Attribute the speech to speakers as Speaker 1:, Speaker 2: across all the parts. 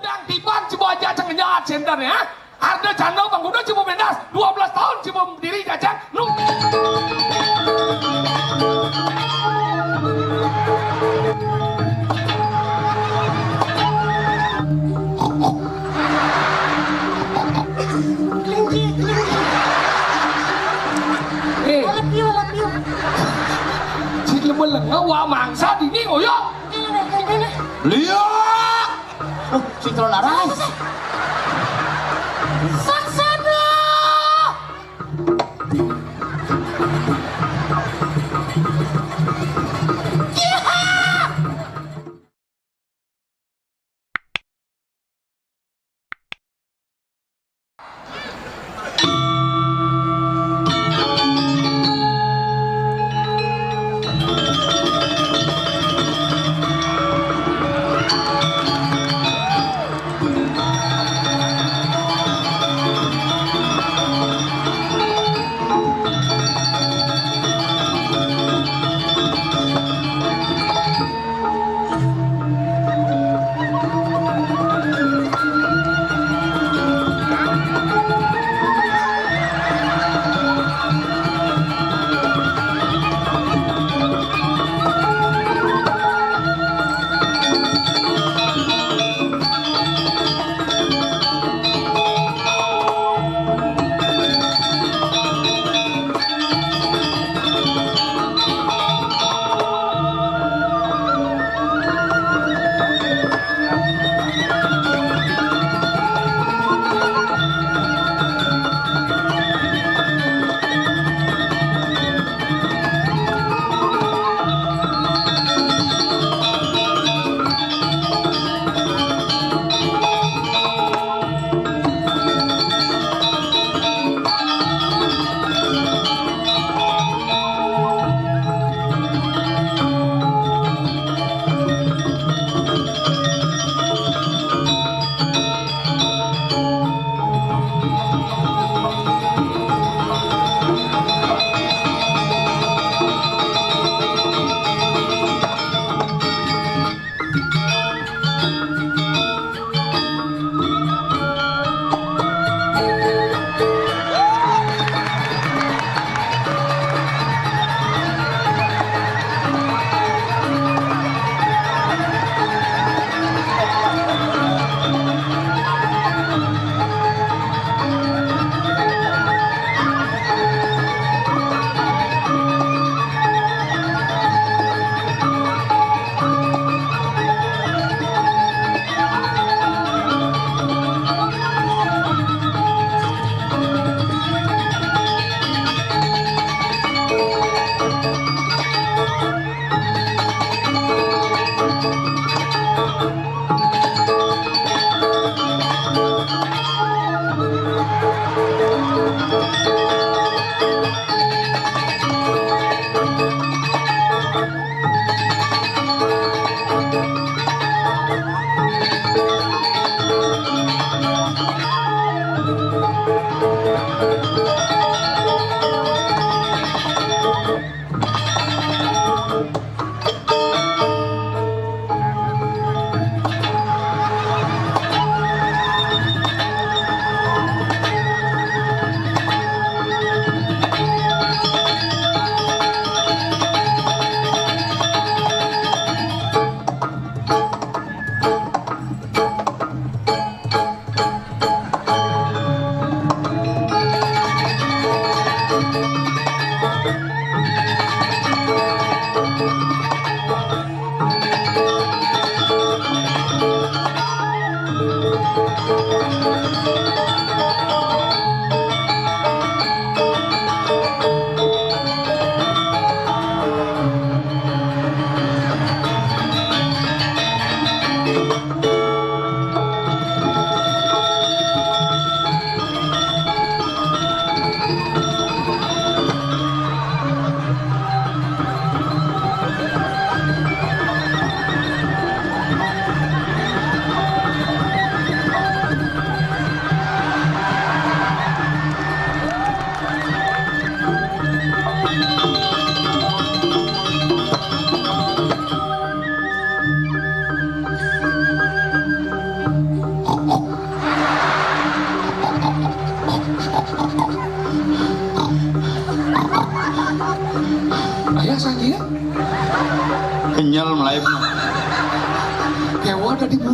Speaker 1: Udang tiban coba aja cengenya cendar ya. Ada channel Bang Gudo coba pendas 12 tahun coba diri aja. Lu mình là ngã qua màn sa thì đi ngồi vô lia
Speaker 2: Si Tron Arai.
Speaker 1: Saksana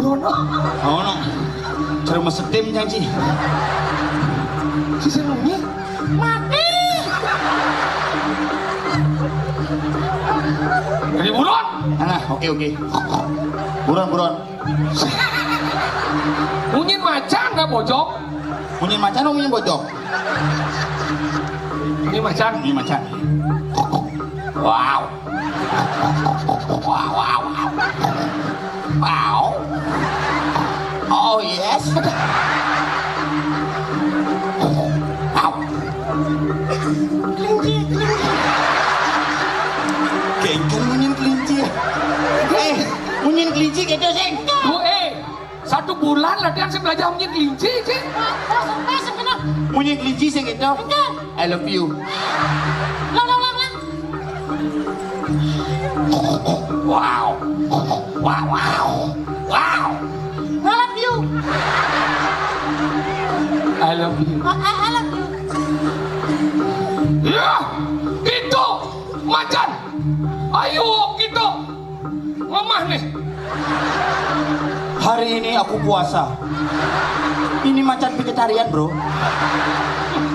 Speaker 1: buron.
Speaker 2: Oh no. Cara mesetim janji.
Speaker 1: Si senungnya
Speaker 3: Mati.
Speaker 1: jadi buron.
Speaker 2: Nah, oke. Buron.
Speaker 1: Mungkin macan nggak bojok.
Speaker 2: Munyin macan atau munyin bojok?
Speaker 1: Ini macan.
Speaker 2: Munyin macan.
Speaker 1: Wow.
Speaker 2: Wow. Oh yes. Wow.
Speaker 3: Kelinci.
Speaker 2: Kengkeng munyin kelinci. Munyin kelinci gitu sih.
Speaker 1: Lu 1 bulan latihan saya belajar mungkin kelinci sih.
Speaker 3: Sampai kena.
Speaker 2: Munyin kelinci sih gitu. I love you.
Speaker 3: Lang.
Speaker 1: Wow.
Speaker 3: I love you.
Speaker 1: I love you.
Speaker 3: I love you.
Speaker 1: Ya, itu macan. Ayo gitu. Lemah nih.
Speaker 2: Hari ini aku puasa. Ini macan vegetarian bro.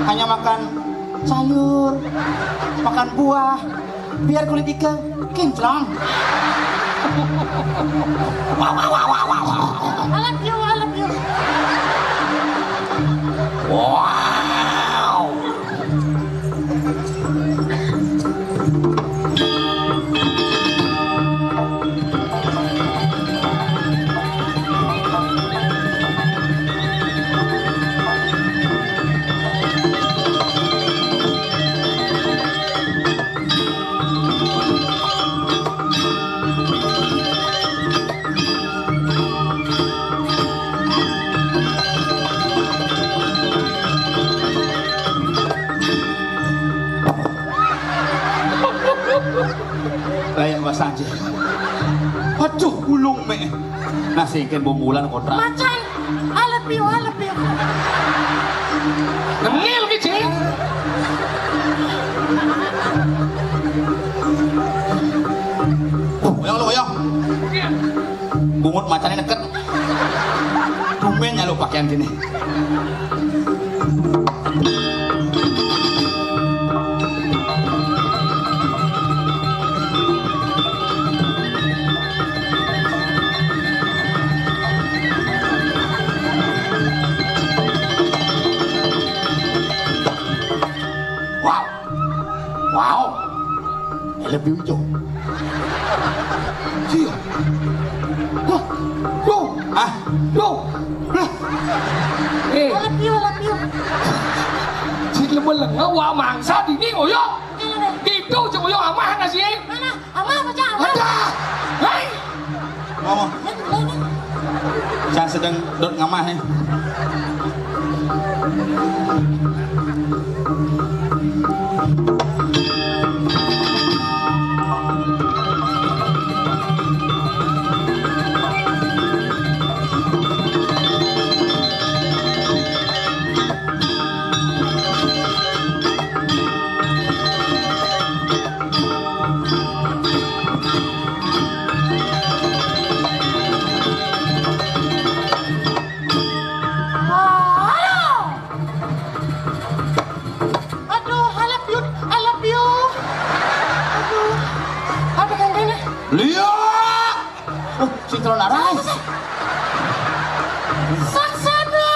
Speaker 2: Hanya makan sayur, makan buah, biar kulit ikan kinclong.
Speaker 3: I love you.
Speaker 1: Wow.
Speaker 2: Layak bahasa aja. Aduh, gulung me. Nasi ikan bombulan kontrak.
Speaker 3: Macan. I love you.
Speaker 1: Ngil gitu.
Speaker 2: Goyang. Bungut macannya deket. Tumbennya lu pakaian gini.
Speaker 1: Wow.
Speaker 2: I love you Jo.
Speaker 1: Iya. Duh.
Speaker 3: I love you.
Speaker 1: Chị là mình là ngã hoa màng sao thì đi ngồi vô. Đi đâu cho ngồi vô hả má hả gì?
Speaker 3: Mana? Ama macam apa?
Speaker 1: Ada. Hei.
Speaker 2: Ngomong. Saya sedang dot ngamah nih. Lihat. Oh, sinkron arai.
Speaker 3: Saksana.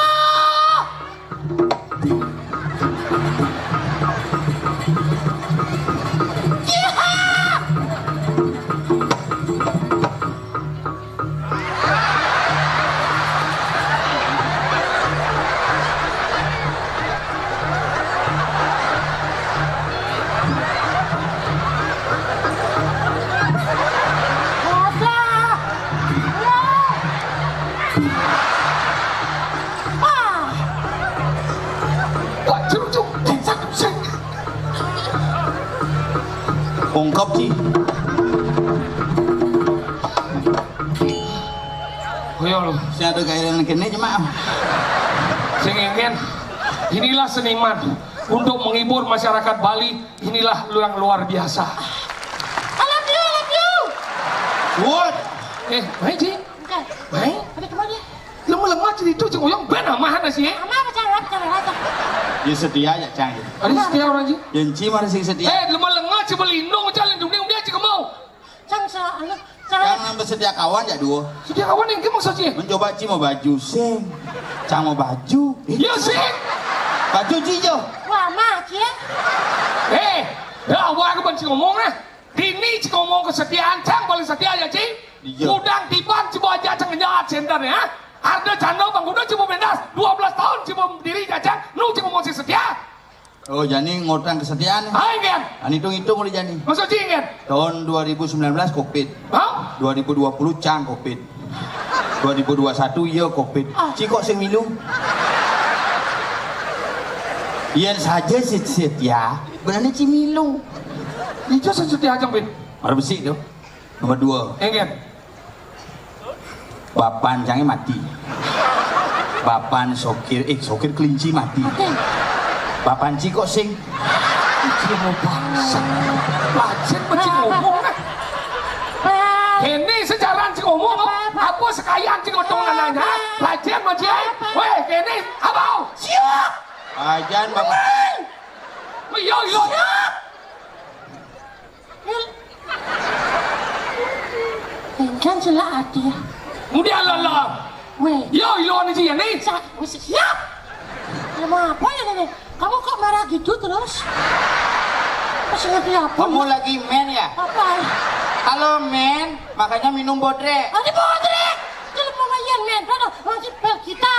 Speaker 2: Ungkap Ci.
Speaker 1: Ayo lu.
Speaker 2: Saya ada gaya gini cuma.
Speaker 1: Sing ingin. Inilah seniman untuk menghibur masyarakat Bali. Inilah lu yang luar biasa.
Speaker 3: I love you.
Speaker 2: What?
Speaker 1: Main Ci.
Speaker 3: Bukan.
Speaker 1: Main.
Speaker 3: Ada
Speaker 1: jadi itu cing oyong ben amahan sih.
Speaker 3: Ama pacaran aja.
Speaker 2: Ya setia ya cang.
Speaker 1: Ada setia orang sih.
Speaker 2: Yang ci mana sing setia?
Speaker 1: Lemah lengah coba lindung jalan dunia dia cing mau.
Speaker 3: Cang sa anu
Speaker 2: Yang bersedia kawan ya dua.
Speaker 1: Setia kawan yang gimana sih?
Speaker 2: Mencoba ci mau baju sing. Cang mau baju.
Speaker 1: Ya sih.
Speaker 2: Baju ci jo.
Speaker 3: wah ma cie.
Speaker 1: Dah awak kan cing ngomong nah. Dini cing ngomong kesetiaan cang paling setia ya cing.
Speaker 2: Iya.
Speaker 1: Udang tiban coba aja cang nyaat cender ya. Ada candau bang udah cuma pendas 12 tahun cuma diri jajang. Lu cing ngomong si setia.
Speaker 2: Oh jadi ngotang kesetiaan.
Speaker 1: Hai kan?
Speaker 2: Hitung udah jadi.
Speaker 1: Maksud cing kan?
Speaker 2: Tahun 2019 Covid.
Speaker 1: Hah?
Speaker 2: 2020 cang Covid. 2021 iya Covid. Ci kok sing milu? Yang saja setia, berani ci milu.
Speaker 1: Itu setia aja bin.
Speaker 2: Ada besi tuh. Nomor 2.
Speaker 1: Kan?
Speaker 2: Bapan cangnya mati. Bapan sokir kelinci mati.
Speaker 3: Oke.
Speaker 2: Bapan ci kok sing?
Speaker 1: Cing mau bangsa. Bacet cing ngomong nah. Ini sejarah cing ngomong apa sekalian cing ngomong nanya. Bacet macam. Weh, ini apa? Siap.
Speaker 2: Ajan bapak.
Speaker 1: Yo.
Speaker 3: Kan sila ati.
Speaker 1: Udah lah.
Speaker 3: Weh.
Speaker 1: Yo ni sih ni.
Speaker 3: Siap. Ya ma apa ya ini? Kamu kok marah gitu terus? Masih ngerti apa?
Speaker 2: Kamu lagi men ya?
Speaker 3: Apa?
Speaker 2: Halo men, makanya minum bodrek.
Speaker 3: Adi bodrek. Jadi pengayan men, mana masih pel kita.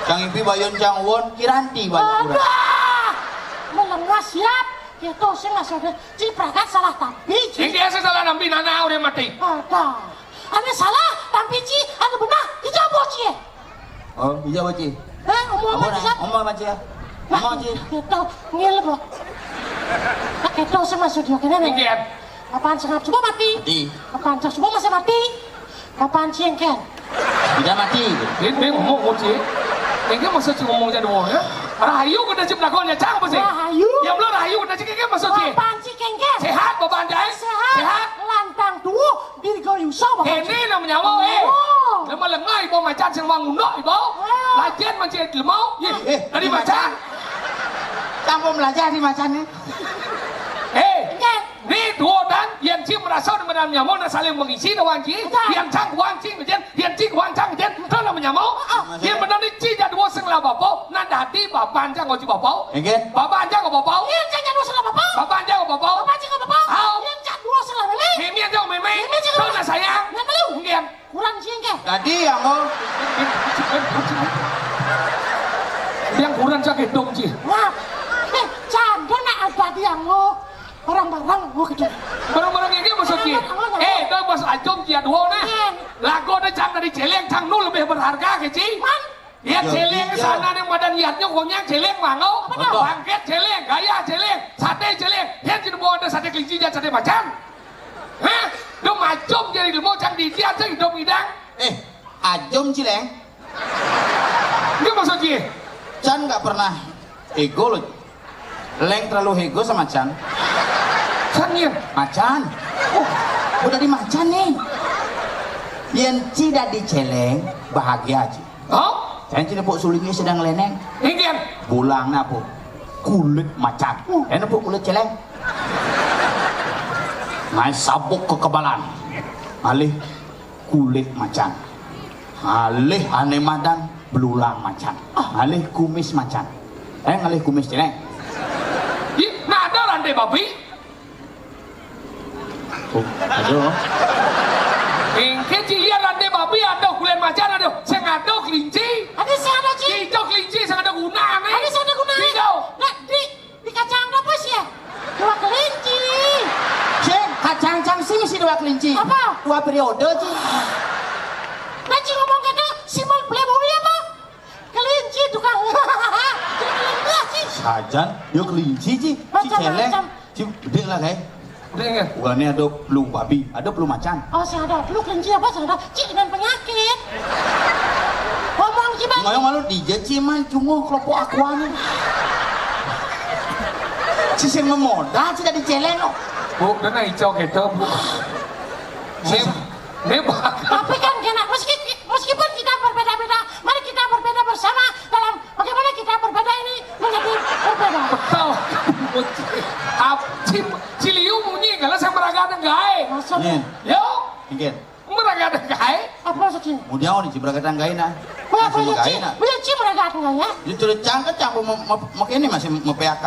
Speaker 2: Cang impi bayon cang won kiranti banyak kurang.
Speaker 3: Aduh, melengah siap. Itu sih nggak salah. Ciprakan salah tapi.
Speaker 1: Yang dia salah nampi nana udah mati.
Speaker 3: Ada. Ada salah tapi ci, ada benar. Kita bocil.
Speaker 2: Oh iya baci.
Speaker 3: Omong apa sih?
Speaker 2: Omong baci ya. Omong baci.
Speaker 3: Itu ngil kok. Itu sih maksudnya kena nih.
Speaker 1: Yang
Speaker 3: Apaan sengap semua mati?
Speaker 2: Mati.
Speaker 3: Apaan sengap semua masih mati? Apaan sih yang ken?
Speaker 2: Tidak mati.
Speaker 1: dia ngomong kunci. Yang maksud cing ngomong jadi ngomong ya. Rahayu kena cip lakonnya cang apa sih?
Speaker 3: Rahayu.
Speaker 1: Ya belum rahayu kena cing yang maksud cing.
Speaker 3: Apaan sih ken?
Speaker 1: Sehat bapak andai.
Speaker 3: Sehat. Lantang tua. Diri kau usah.
Speaker 1: Ini namanya apa Lemah lengah ibu macan sing wang undok ibu. Lajian macam lemau. Dari macan.
Speaker 2: Cang mau belajar di macan nih.
Speaker 1: Ni dua dan yang cing merasa dengan nyamuk dan saling mengisi dengan cing. Yang cang wang cing macam, yang cing wang cang macam. Itu namanya nyamuk. Yang benar ni cing jadi dua senglah bapau. Nanda hati bapak anjang ngoci bapau.
Speaker 2: Enggen?
Speaker 1: Bapak anjang ngau bapau.
Speaker 3: Yang cang dua salah bapak.
Speaker 1: Bapak anjang ngau bapau.
Speaker 3: Bapak cing bapak.
Speaker 1: Hau.
Speaker 3: Yang cang dua salah meme.
Speaker 1: Mimi anjang mimi. Itu nak sayang. Enggen.
Speaker 3: Kurang sih ken.
Speaker 2: Tadi yang mau.
Speaker 1: Yang kurang sakit dong cing.
Speaker 3: Wah. Canda nak apa dia ngo. Orang-orang gua kecil.
Speaker 1: Barang-barang ini maksud cing. Dah mas acung dia dua nah. Lagu ada cang dari celeng cang nu lebih berharga ke cing. Ya celeng ke sana yang badan liatnya ngomongnya celeng mangau. Bangket celeng, gaya celeng, sate celeng. Yang tidak bawa ada sate kelinci dan sate macan. Hah? Dia macam jadi ilmu cang di dia aja hidup hidang.
Speaker 2: Ajom cileng.
Speaker 1: Ini maksud cing.
Speaker 2: Chan nggak pernah ego loh. Leng terlalu ego sama Chan.
Speaker 1: Cangir.
Speaker 2: Macan. Udah di macan nih. Yang tidak diceleng bahagia aja.
Speaker 1: Oh?
Speaker 2: Saya tidak puk sulingnya sedang leneng.
Speaker 1: Ingin.
Speaker 2: Bulang napu kulit macan. Enak puk kulit celeng. Main sabuk kekebalan. Alih kulit macan. Alih aneh madan belulang macan. Alih kumis macan. Alih kumis celeng.
Speaker 1: Nah ada rantai babi.
Speaker 2: Aduh.
Speaker 1: Engke cilia rantai babi ada kulit macan ada. Saya ada kelinci.
Speaker 3: Ada sih ada ci.
Speaker 1: Hijau kelinci saya ada guna nih.
Speaker 3: Ada sih ada gunanya.
Speaker 1: Hijau.
Speaker 3: Nah di kacang apa sih ya? Dua kelinci.
Speaker 2: Ceng, kacang-cang sih mesti dua kelinci.
Speaker 3: Apa?
Speaker 2: 2 periode sih.
Speaker 3: Nah ci ngomong kata simbol playboy apa? Kelinci tukang. Kelinci sih.
Speaker 2: Sajan, yo kelinci sih. Si celeng. Si gede lah kayak.
Speaker 1: Udah ingat.
Speaker 2: Bukannya ada flu babi, ada flu macan.
Speaker 3: Oh saya ada. Lu kelinci apa? Saya ada. Ci dengan penyakit. Ngomong ci bang.
Speaker 2: Ngomong malu DJ ciman cungu kelompok akuannya. Si sing memodal sih dari celeng kok.
Speaker 1: Bu, dan hijau gitu bu. Ini
Speaker 3: Tapi kan kena meskipun kita berbeda-beda
Speaker 2: Ikan.
Speaker 1: Meragat kai.
Speaker 3: Apa maksudnya?
Speaker 2: Mau jauh nih cibraga tanggain nah.
Speaker 3: Wah,
Speaker 2: Masih
Speaker 3: punya
Speaker 2: magain
Speaker 3: Ci.
Speaker 2: nah.
Speaker 3: Punya Ci meragat enggak ya?
Speaker 2: Itu cangkat cangkul mau ini masih mau PHK.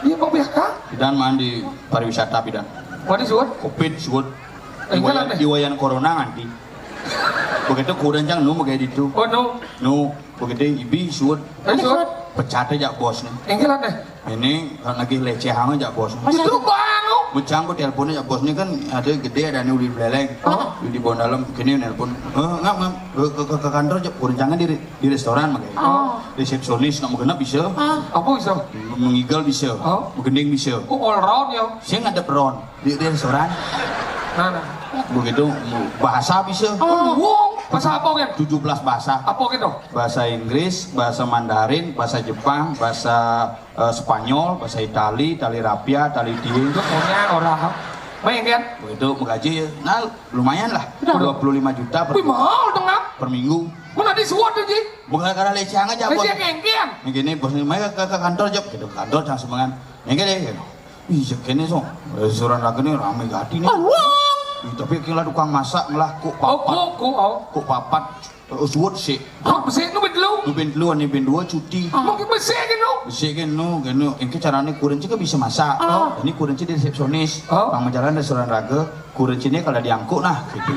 Speaker 1: Iya mau PHK.
Speaker 2: Pidan mandi pariwisata pidan.
Speaker 1: Wadi suat.
Speaker 2: Covid suat.
Speaker 1: Enggak lah.
Speaker 2: Iwayan corona nanti. Begitu kurang jang nu kayak itu.
Speaker 1: Oh no.
Speaker 2: Nu begitu ibi suat.
Speaker 1: Suat.
Speaker 2: Pecat aja bos nih.
Speaker 1: Enggak lah.
Speaker 2: Ini lagi lecehan aja bos.
Speaker 1: Itu bangu.
Speaker 2: Mencangkut teleponnya ya bosnya kan ada gede ada nih di beleleng. Di bawah dalam kini nelpon. Ngap ke kantor aja kurancangan di restoran makanya. Resepsionis nak mengenap bisa.
Speaker 1: Apa bisa?
Speaker 2: Mengigal bisa. Menggending bisa.
Speaker 1: Oh all round ya.
Speaker 2: Saya nggak ada peron di restoran.
Speaker 1: Nah.
Speaker 2: Begitu bahasa bisa.
Speaker 1: Wong. Bahasa apa kan?
Speaker 2: 17 bahasa.
Speaker 1: Apa gitu?
Speaker 2: Bahasa Inggris, bahasa Mandarin, bahasa Jepang, bahasa Spanyol, bahasa Itali, tali rapia, tali diem.
Speaker 1: Itu punya orang. Main kan?
Speaker 2: Begitu menggaji ya. Nah lumayan lah. 25 juta
Speaker 1: Wih mahal dong
Speaker 2: per minggu.
Speaker 1: Mana di suat aja?
Speaker 2: Bukan karena lecehan aja bos.
Speaker 1: Lecehan kengkian.
Speaker 2: Yang gini bosnya main ke kantor aja. Gitu kantor jangan semangat. Yang gini gitu. Ih segini so. Restoran lagi nih rame gati nih. Tapi kira tukang masak ngelah kok papat. Kok papat. Suwot sih.
Speaker 1: Kok besi nu bedlu?
Speaker 2: Nu ben dua nih ben dua cuti.
Speaker 1: Mungkin besi kan nu?
Speaker 2: Besi kan nu, ini caranya kurenci kan bisa masak. Ini kurenci di resepsionis. Pang jalan restoran raga. Kurenci ini kalau diangkut nah gitu.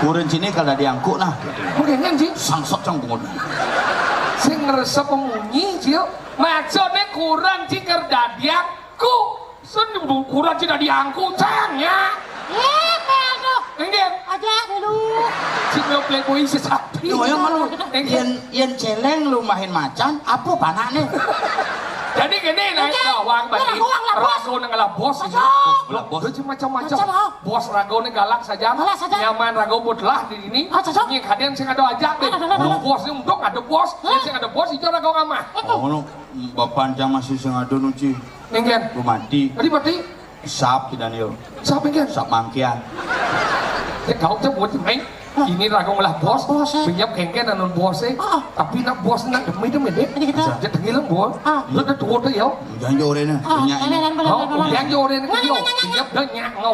Speaker 2: Kurenci ini kalau diangkut nah.
Speaker 1: Mungkin kan sih?
Speaker 2: Sangsot sang pengun.
Speaker 1: Saya ngerasa pengunyi sih. Maksudnya kurenci kerja diangkut. Sen kurang tidak diangkut cangnya.
Speaker 3: Peldo.
Speaker 1: Enggak.
Speaker 3: Aja dulu.
Speaker 1: Cik playboy sesapi.
Speaker 2: Yo yang malu. Yen celeng lu main macan, apa panaknya?
Speaker 1: Jadi gini nah, gawang bagi rago nengalah bos ini.
Speaker 2: Bos
Speaker 1: Itu macam-macam. Bos rago nih galak saja. Nyaman rago budlah di ini. Ini kalian sing ada ajak deh. Bos ini untuk ada bos. Yang sing ada bos itu rago ngama.
Speaker 2: Oh nu bapak jang masih sing ada nu ci.
Speaker 1: Nengken.
Speaker 2: Lu mati.
Speaker 1: Tadi mati.
Speaker 2: Sap tidak nih.
Speaker 1: Siapa nengken?
Speaker 2: Sap mangkian.
Speaker 1: Kau tuh buat main. Ini rago ngalah bos. Pinjam kengken dan non bos tapi nak bos nak demi deh. Jadi tenggelam bos. Lu udah tua tuh ya.
Speaker 2: Jangan jorenya.
Speaker 1: Oh, yang jore ni kau. Pinjam dah nyak ngau.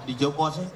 Speaker 2: Dijawab bosnya.